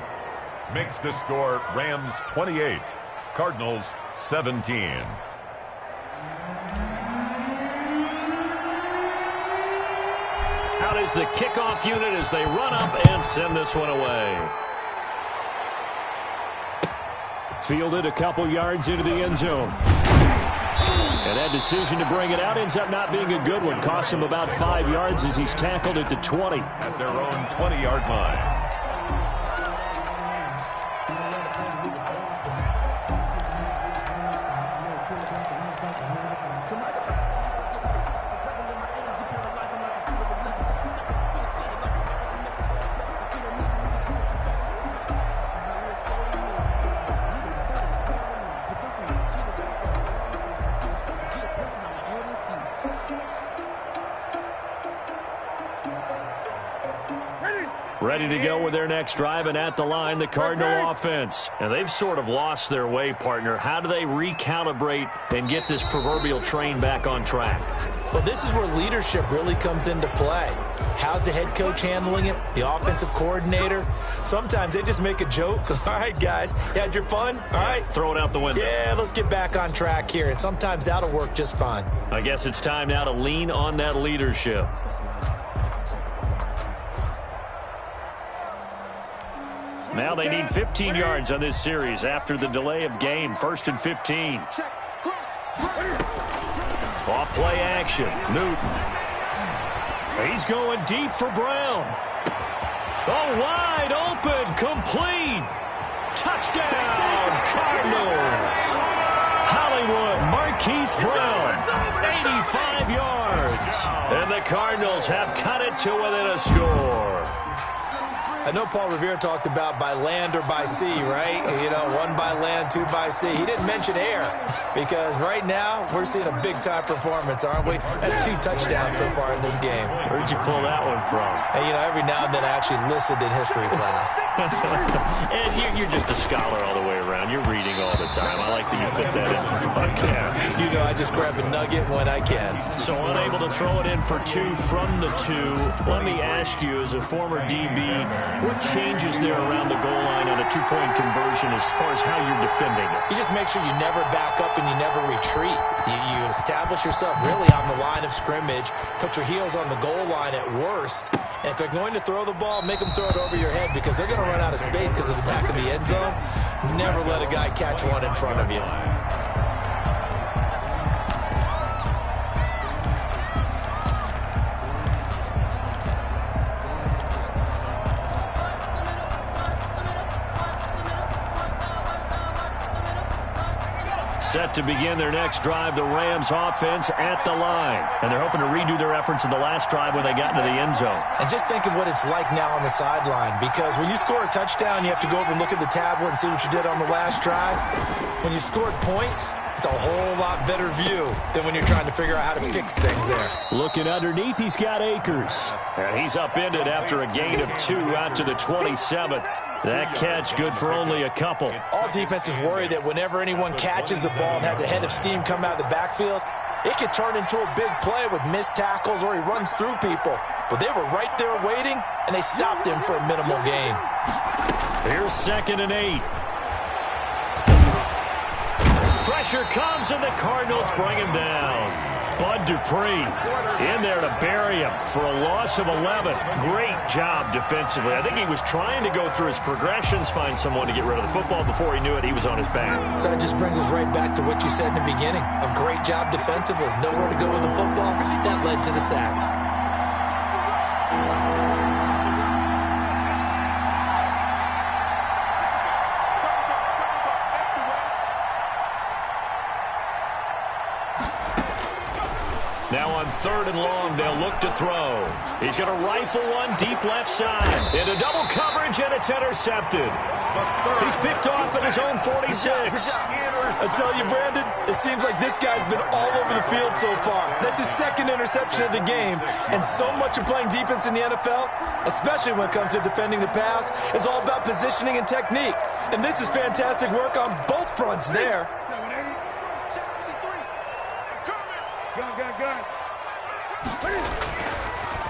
Makes the score Rams 28, Cardinals 17. Out is the kickoff unit as they run up and send this one away. Fielded a couple yards into the end zone. And that decision to bring it out ends up not being a good one. Costs him about 5 yards as he's tackled at the 20. At their own 20-yard line. Ready to go with their next drive, and at the line, the Cardinal offense. And they've sort of lost their way, partner. How do they recalibrate and get this proverbial train back on track? Well, this is where leadership really comes into play. How's the head coach handling it? The offensive coordinator? Sometimes they just make a joke. All right, guys, you had your fun? All right. Throw it out the window. Yeah, let's get back on track here. And sometimes that'll work just fine. I guess it's time now to lean on that leadership. Now they need 15 yards on this series after the delay of game. 1st and 15. Off play action. Newton. He's going deep for Brown. Oh, wide open. Complete. Touchdown, Cardinals. Hollywood, Marquise Brown, 85 yards. And the Cardinals have cut it to within a score. I know Paul Revere talked about by land or by sea, right? You know, 1 by land, 2 by sea. He didn't mention air because right now we're seeing a big-time performance, aren't we? That's 2 touchdowns so far in this game. Where'd you pull that one from? And, you know, every now and then I actually listened in history class. And you're just a scholar all the way around. You're reading all the time. I like that you fit that in for the podcast. You know, I just grab a nugget when I can. So unable to throw it in for 2 from the 2. Let me ask you, as a former DB, what changes there around the goal line on a 2-point conversion as far as how you're defending it? You just make sure you never back up and you never retreat. You establish yourself really on the line of scrimmage, put your heels on the goal line at worst, and if they're going to throw the ball, make them throw it over your head because they're going to run out of space because of the back of the end zone. Never let a guy catch one in front of you. Set to begin their next drive, the Rams offense at the line. And they're hoping to redo their efforts in the last drive when they got into the end zone. And just think of what it's like now on the sideline, because when you score a touchdown, you have to go over and look at the tablet and see what you did on the last drive. When you scored points, it's a whole lot better view than when you're trying to figure out how to fix things there. Looking underneath, he's got Akers. And he's upended after a gain of 2 out to the 27. That catch good for only a couple. All defenses worry that whenever anyone catches the ball and has a head of steam come out of the backfield, it could turn into a big play with missed tackles or he runs through people. But they were right there waiting, and they stopped him for a minimal gain. Here's 2nd and 8. Pressure comes, and the Cardinals bring him down. Bud Dupree in there to bury him for a loss of 11. Great job defensively. I think he was trying to go through his progressions, find someone to get rid of the football. Before he knew it, he was on his back. So that just brings us right back to what you said in the beginning. A great job defensively. Nowhere to go with the football. That led to the sack. Now on 3rd and long, they'll look to throw. He's going to rifle one deep left side. Into double coverage, and it's intercepted. He's picked off at his own 46. I tell you, Brandon, it seems like this guy's been all over the field so far. That's his 2nd interception of the game. And so much of playing defense in the NFL, especially when it comes to defending the pass, is all about positioning and technique. And this is fantastic work on both fronts there.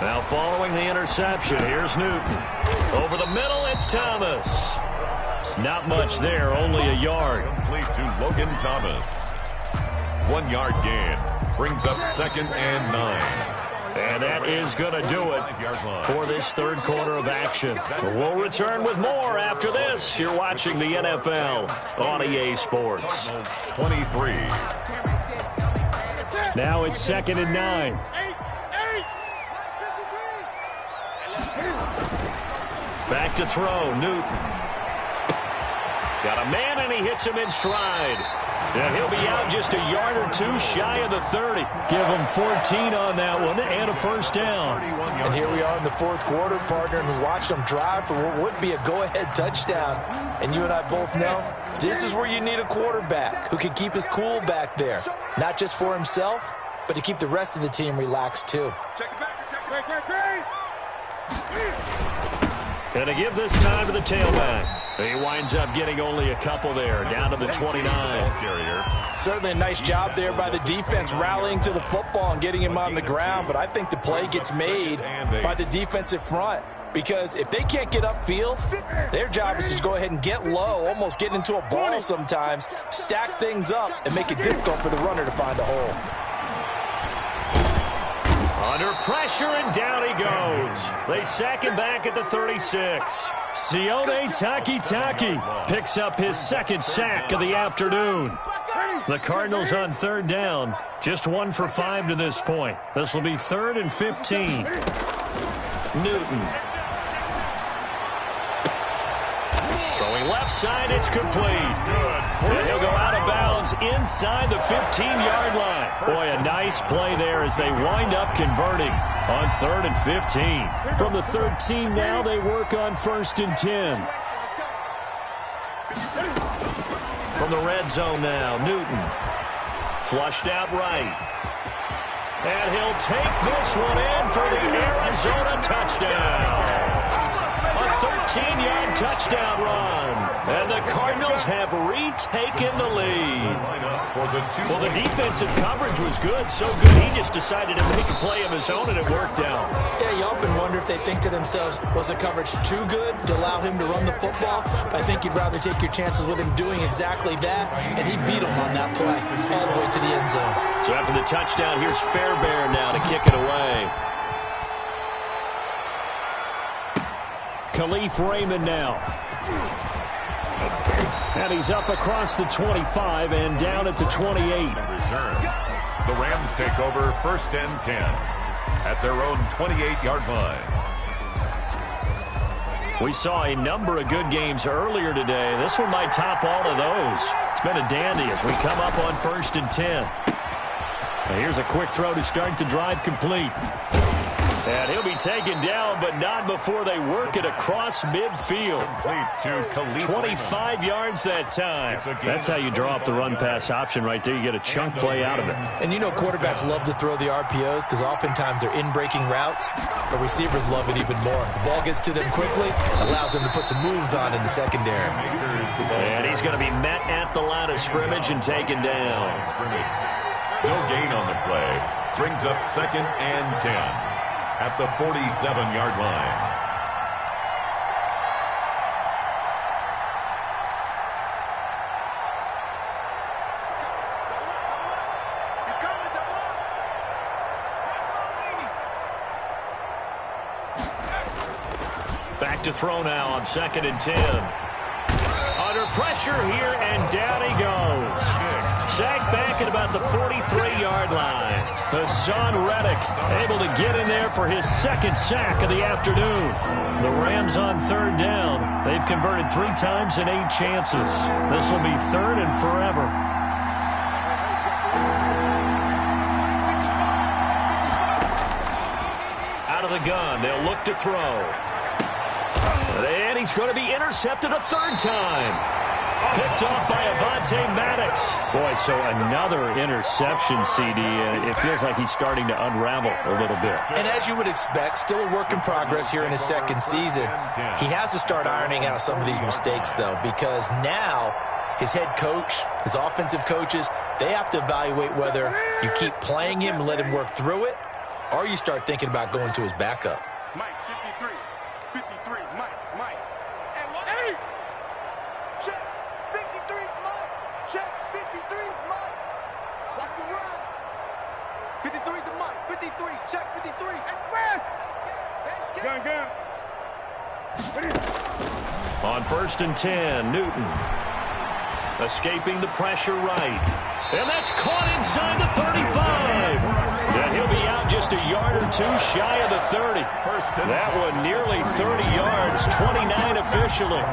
Now following the interception, here's Newton. Over the middle, it's Thomas. Not much there, only a yard. Complete to Logan Thomas. 1 yard gain. Brings up 2nd and 9. And that is going to do it for this 3rd quarter of action. We'll return with more after this. You're watching the NFL on EA Sports. 23. Now it's 2nd and 9. Back to throw, Newton. Got a man, and he hits him in stride. And he'll be out just a yard or 2 shy of the 30. Give him 14 on that one and a 1st down. And here we are in the 4th quarter, partner, and we watch them drive for what would be a go-ahead touchdown. And you and I both know this is where you need a quarterback who can keep his cool back there. Not just for himself, but to keep the rest of the team relaxed too. And to give this time to the tailback. He winds up getting only a couple there, down to the 29. Certainly a nice job there by the defense rallying to the football and getting him on the ground, but I think the play gets made by the defensive front. Because if they can't get upfield, their job is to go ahead and get low, almost get into a ball sometimes, stack things up, and make it difficult for the runner to find a hole. Under pressure, and down he goes. They sack him back at the 36. Sione Takitaki picks up his second sack of the afternoon. The Cardinals on third down, just 1 for 5 to this point. This will be 3rd and 15. Newton. Throwing left side, it's complete. And he'll go out of bounds inside the 15-yard line. Boy, a nice play there as they wind up converting on 3rd and 15. From the 13 now, they work on 1st and 10. From the red zone now, Newton. Flushed out right. And he'll take this one in for the Arizona touchdown. A 13-yard touchdown run. And the Cardinals have retaken the lead. Well, the defensive coverage was good, so good he just decided to make a play of his own, and it worked out. Yeah, you often wonder if they think to themselves, was the coverage too good to allow him to run the football? I think you'd rather take your chances with him doing exactly that, and he beat him on that play all the way to the end zone. So after the touchdown, here's Fairbairn now to kick it away. Khalif Raymond now. And he's up across the 25 and down at the 28. The Rams take over 1st and 10 at their own 28-yard line. We saw a number of good games earlier today. This one might top all of those. It's been a dandy as we come up on 1st and 10. Now here's a quick throw to start the drive complete. And he'll be taken down, but not before they work it across midfield. 25 yards that time. That's how you draw up the run-pass option right there. You get a chunk play out of it. And you know quarterbacks love to throw the RPOs because oftentimes they're in-breaking routes. But receivers love it even more. The ball gets to them quickly, allows them to put some moves on in the secondary. And he's going to be met at the line of scrimmage and taken down. No gain on the play. Brings up 2nd and 10. At the 47-yard line. Back to throw now on 2nd and 10. Under pressure here, and down he goes. Sacked back at about the 43-yard line. Hassan Reddick able to get in there for his second sack of the afternoon. The Rams on third down. They've converted 3 times in 8 chances. This will be 3rd and forever. Out of the gun, they'll look to throw. And he's going to be intercepted a 3rd time. Picked off by Avonte Maddox. Boy, so another interception, CD. It feels like he's starting to unravel a little bit. And as you would expect, still a work in progress here in his second season. He has to start ironing out some of these mistakes, though, because now his head coach, his offensive coaches, they have to evaluate whether you keep playing him and let him work through it, or you start thinking about going to his backup. Mike, 53. 53, Mike. Hey! Check. 53's Mike. Check. 53's Mike. Watch the run. 53's the Mike. 53. Check 53. Gun. On 1st and 10, Newton. Escaping the pressure right. And that's caught inside the 35. And he'll be out just a yard or 2 shy of the 30. That one nearly 30 yards, 29 officially.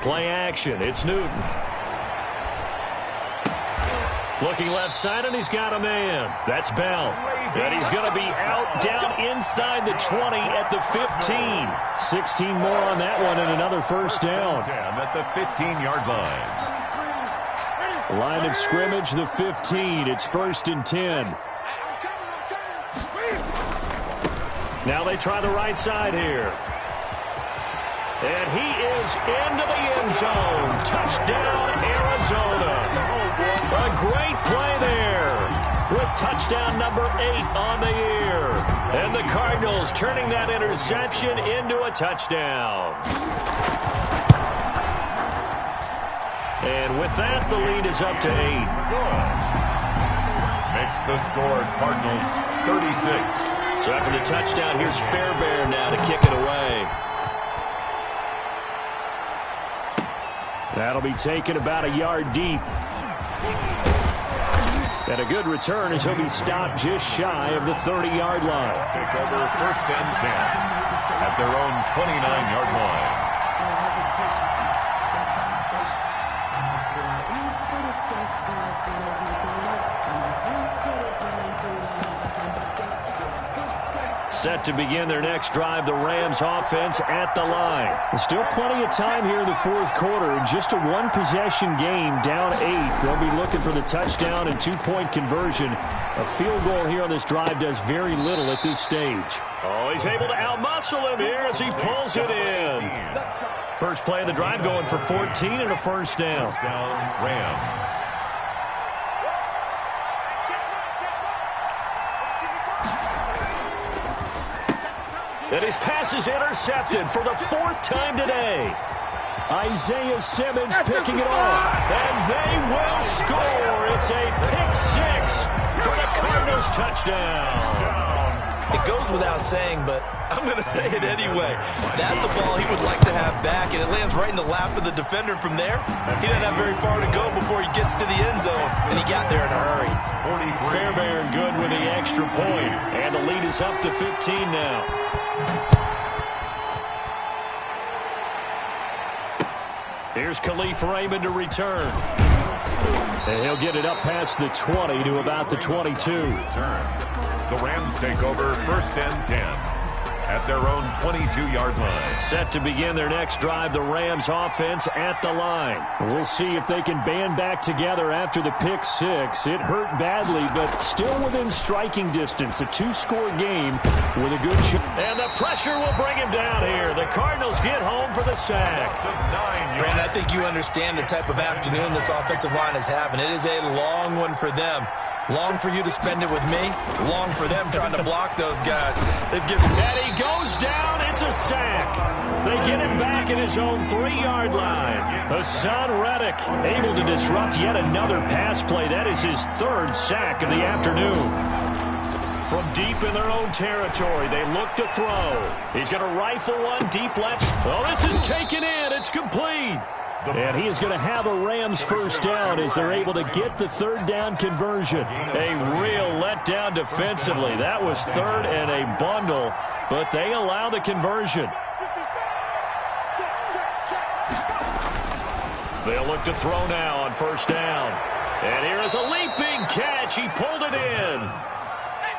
Play action, it's Newton. Looking left side, and he's got a man. That's Bell. And he's going to be out down inside the 20 at the 15. 16 more on that one and another first down. At the 15-yard line. Line of scrimmage, the 15. It's 1st and 10. Now they try the right side here. And he is into the end zone. Touchdown, Arizona. A great play there with touchdown number 8 on the year. And the Cardinals turning that interception into a touchdown. And with that, the lead is up to 8. Makes the score Cardinals 36. So after the touchdown, here's Fairbairn now to kick it away. That'll be taken about a yard deep. And a good return as he'll be stopped just shy of the 30-yard line. Take over 1st and 10 at their own 29-yard line. Set to begin their next drive, the Rams offense at the line. There's still plenty of time here in the fourth quarter. Just a one-possession game, down 8. They'll be looking for the touchdown and two-point conversion. A field goal here on this drive does very little at this stage. Oh, he's able to outmuscle him here as he pulls it in. First play of the drive going for 14 and a first down. Rams. And his pass is intercepted for the 4th time today. Isaiah Simmons picking it off. And they will score. It's a pick-6 for the Cardinals touchdown. It goes without saying, but I'm going to say it anyway. That's a ball he would like to have back, and it lands right in the lap of the defender from there. He doesn't have very far to go before he gets to the end zone, and he got there in a hurry. Fairbairn good with the extra point, and the lead is up to 15 now. Here's Khalif Raymond to return. And he'll get it up past the 20 to about the 22. The Rams take over 1st and 10 at their own 22-yard line. Set to begin their next drive, the Rams offense at the line. We'll see if they can band back together after the pick-6. It hurt badly, but still within striking distance. A 2-score game with a good shot. And the pressure will bring him down here. The Cardinals get home for the sack. Brandon, I think you understand the type of afternoon this offensive line is having. It is a long one for them. Long for you to spend it with me. Long for them trying to block those guys. They've given. And he goes down. It's a sack. They get him back at his own 3-yard line. Hassan Reddick able to disrupt yet another pass play. That is his 3rd sack of the afternoon. From deep in their own territory, they look to throw. He's going to rifle one deep left. Oh, this is taken in. It's complete. And he is going to have a Rams first down as they're able to get the 3rd down conversion. A real letdown defensively. That was 3rd and a bundle, but they allow the conversion. They'll look to throw now on first down. And here is a leaping catch. He pulled it in.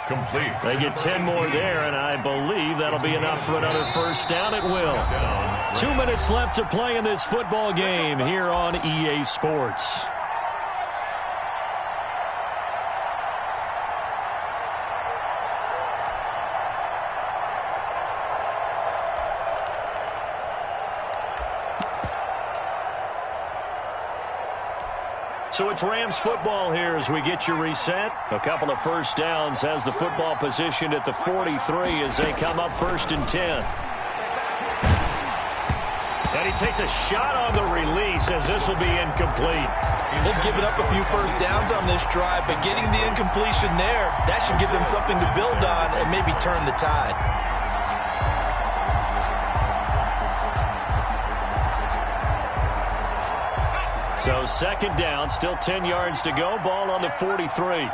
Complete. They get 10 more there, and I believe that'll be enough for another first down. It will. 2 minutes left to play in this football game here on EA Sports. So it's Rams football here as we get you reset. A couple of first downs has the football positioned at the 43 as they come up 1st and 10. And he takes a shot on the release as this will be incomplete. They've given up a few first downs on this drive, but getting the incompletion there, that should give them something to build on and maybe turn the tide. So 2nd down, still 10 yards to go. Ball on the 43.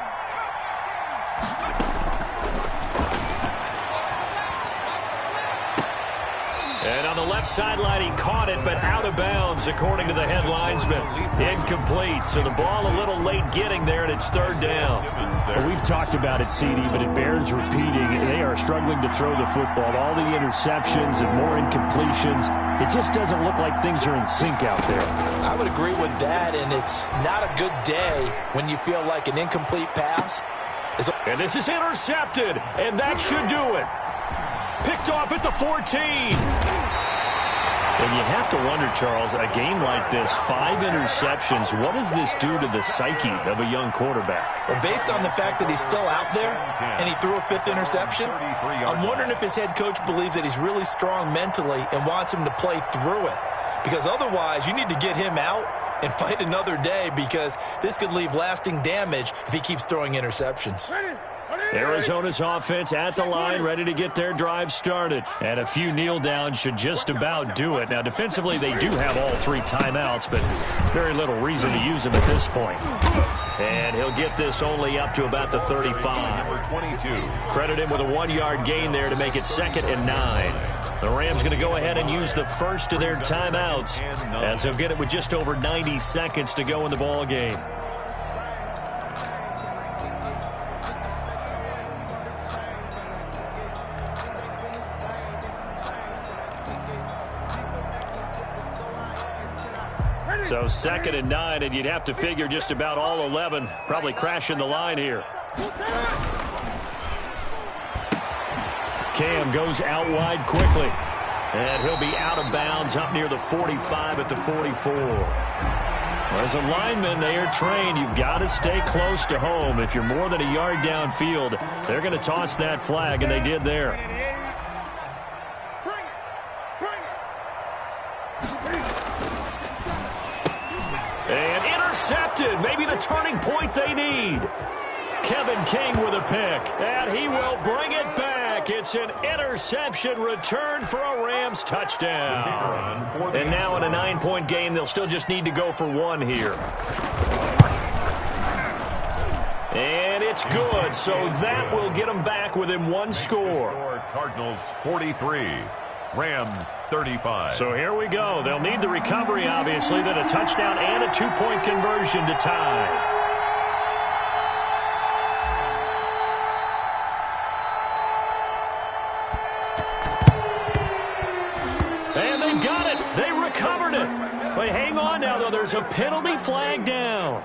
And on the left sideline, he caught it, but out of bounds, according to the head linesman. Incomplete. So the ball a little late getting there, and it's 3rd down. Well, we've talked about it, CD, but it bears repeating. They are struggling to throw the football. All the interceptions and more incompletions. It just doesn't look like things are in sync out there. I would agree with that, and it's not a good day when you feel like an incomplete pass. And this is intercepted, and that should do it. Picked off at the 14. And you have to wonder, Charles, a game like this, 5 interceptions, what does this do to the psyche of a young quarterback? Well, based on the fact that he's still out there and he threw a 5th interception, I'm wondering if his head coach believes that he's really strong mentally and wants him to play through it. Because otherwise, you need to get him out and fight another day, because this could leave lasting damage if he keeps throwing interceptions. Arizona's offense at the line, ready to get their drive started. And a few kneel downs should just about do it. Now, defensively, they do have all 3 timeouts, but very little reason to use them at this point. And he'll get this only up to about the 35. Credit him with a 1-yard gain there to make it 2nd and 9. The Rams going to go ahead and use the first of their timeouts, as they'll get it with just over 90 seconds to go in the ball game. So 2nd and 9, and you'd have to figure just about all 11 probably crashing the line here. Cam goes out wide quickly, and he'll be out of bounds up near the 45 at the 44. As a lineman, they are trained. You've got to stay close to home. If you're more than a yard downfield, they're going to toss that flag, and they did there. And intercepted, maybe the turning point they need. Kevin King with a pick, and he will bring it back. It's an interception return for a Rams touchdown. And now in a 9-point game, they'll still just need to go for 1 here. And it's good, so that will get them back within 1 score. Cardinals 43. Rams 35. So here we go. They'll need the recovery, obviously, then a touchdown and a 2-point conversion to tie. And they've got it. They recovered it. But hang on now, though. There's a penalty flag down.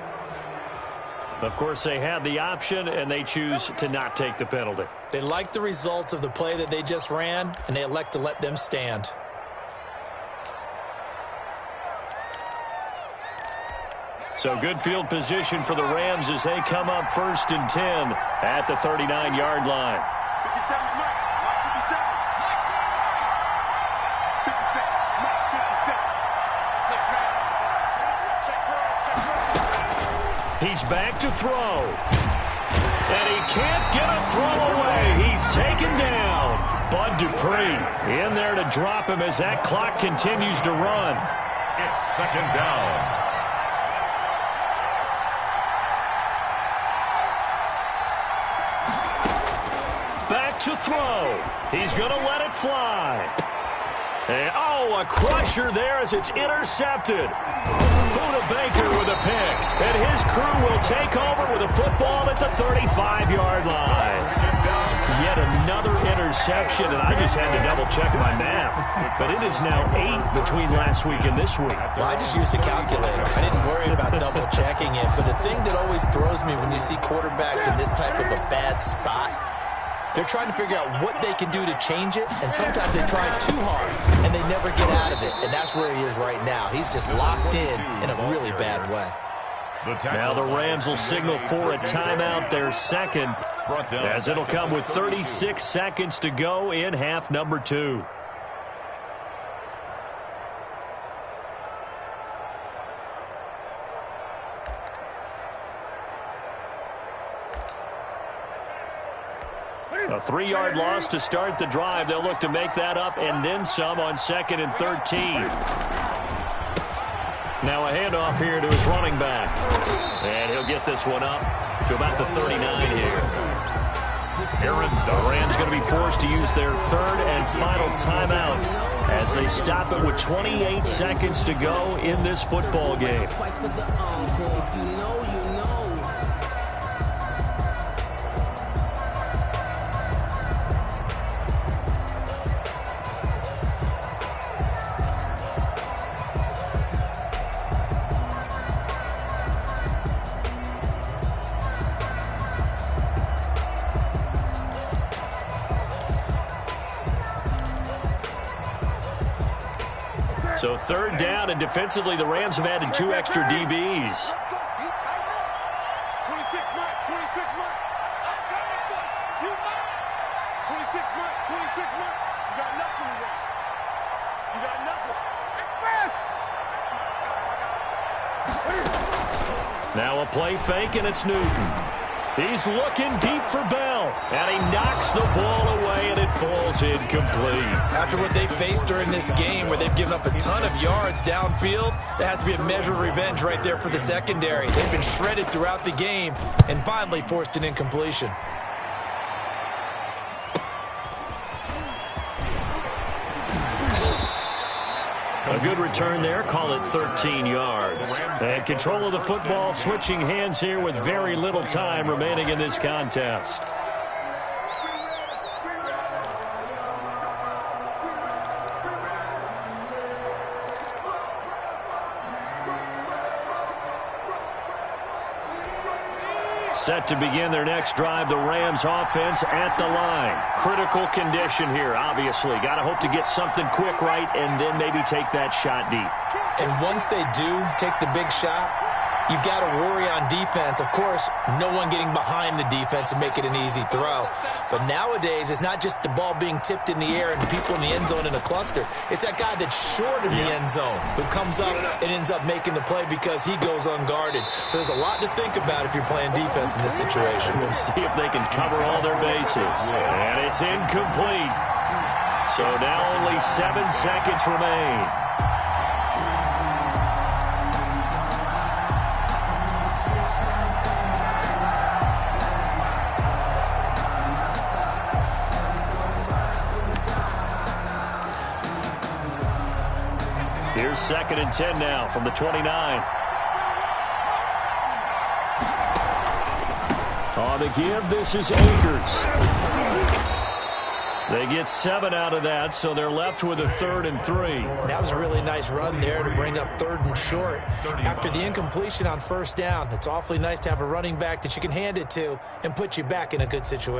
Of course, they had the option, and they choose to not take the penalty. They like the results of the play that they just ran, and they elect to let them stand. So good field position for the Rams as they come up 1st and 10 at the 39-yard line. 57, Mike. 57. 57. 6-man. Check cross, check cross. He's back to throw. And he can't get a throw away. He's taken down. Bud Dupree in there to drop him as that clock continues to run. It's 2nd down. Back to throw. He's going to let it fly. And, oh, a crusher there as it's intercepted. Buda Baker with a pick. And his crew will take over with a football at the 35-yard line. Yet another interception, and I just had to double-check my math. But it is now 8 between last week and this week. Well, I just used a calculator. I didn't worry about double-checking it. But the thing that always throws me when you see quarterbacks in this type of a bad spot, they're trying to figure out what they can do to change it, and sometimes they try too hard, and they never get out of it. And that's where he is right now. He's just locked in a really bad way. Now the Rams will signal for a timeout, their 2nd, as it'll come with 36 seconds to go in half number 2. A 3-yard loss to start the drive. They'll look to make that up and then some on 2nd and 13. Now a handoff here to his running back. And he'll get this one up to about the 39 here. The Rams going to be forced to use their 3rd and final timeout as they stop it with 28 seconds to go in this football game. So third down, and defensively, the Rams have added 2 extra DBs. Let's go. You tighten up. 26 Mike. 26 Mike. I'm coming for you. You Mike. 26 Mike. 26 Mike. You got nothing today. You got nothing. Now a play fake, and it's Newton. He's looking deep for Bell, and he knocks the ball away, and it falls incomplete. After what they faced during this game, where they've given up a ton of yards downfield, there has to be a measure of revenge right there for the secondary. They've been shredded throughout the game and finally forced an incompletion. A good return there. Call it 13 yards. And control of the football, switching hands here with very little time remaining in this contest. Set to begin their next drive, the Rams offense at the line. Critical condition here, obviously. Got to hope to get something quick right and then maybe take that shot deep. And once they do take the big shot, you've got to worry on defense. Of course, no one getting behind the defense and make it an easy throw. But nowadays, it's not just the ball being tipped in the air and people in the end zone in a cluster. It's that guy that's short of the end zone who comes up and ends up making the play because he goes unguarded. So there's a lot to think about if you're playing defense in this situation. We'll see if they can cover all their bases. And it's incomplete. So now only 7 seconds remain. Here's 2nd and 10 now from the 29. On the give, this is Akers. They get 7 out of that, so they're left with a 3rd and 3. That was a really nice run there to bring up 3rd and short. After the incompletion on 1st down, it's awfully nice to have a running back that you can hand it to and put you back in a good situation.